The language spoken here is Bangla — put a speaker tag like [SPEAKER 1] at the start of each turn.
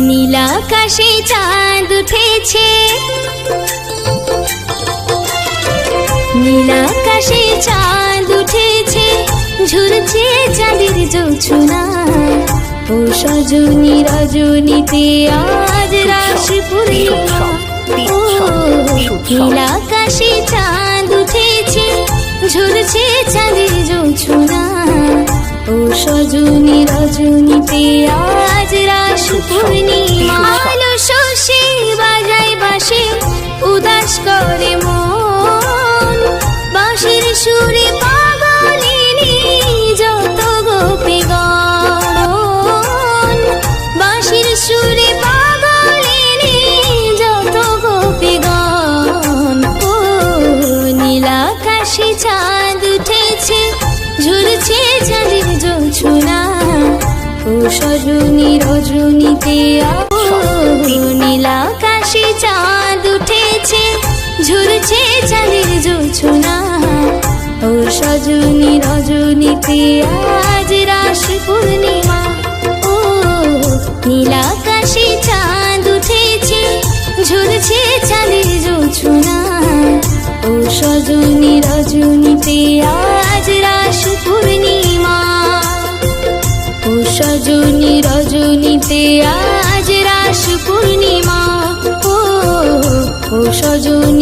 [SPEAKER 1] নীলাকাশে চাঁদ উঠেছে, নীলাকাশে চাঁদ উঠেছে, ঝুলছে চাঁদের জোছনা। ও সজনী রজনীতে আজ রাস পূর্ণিমা। ও নীলাকাশে চাঁদ উঠেছে, ঝুলছে চাঁদের জোছনা। ও সজনী রজনীতে আজ রাস পূর্ণিমা। আলো শোষে বাজায় বাঁশি, উদাস করে মন। বাঁশির সুরে পাগলিনী যত গোপীগণ। বাঁশির সুরে পাগলিনী যত গোপীগণ। ও নীলাকাশে চাঁদ উঠেছে, ঝুলছে চাঁদের জোছনা। ও সজনী রজনীতে নীলাকাশে চাঁদ উঠেছে, ঝুলছে চাঁদের জোছনা। ও সজনী রজনীতে আজ রাস পূর্ণিমা। ও নীলাকাশে চাঁদ উঠেছে, ঝুলছে চাঁদের জোছনা। ও সজনী রজনীতে আজ রাস পূর্ণিমা। ও সজনী রজনীতে আজ রাস পূর্ণিমা। ও সজনী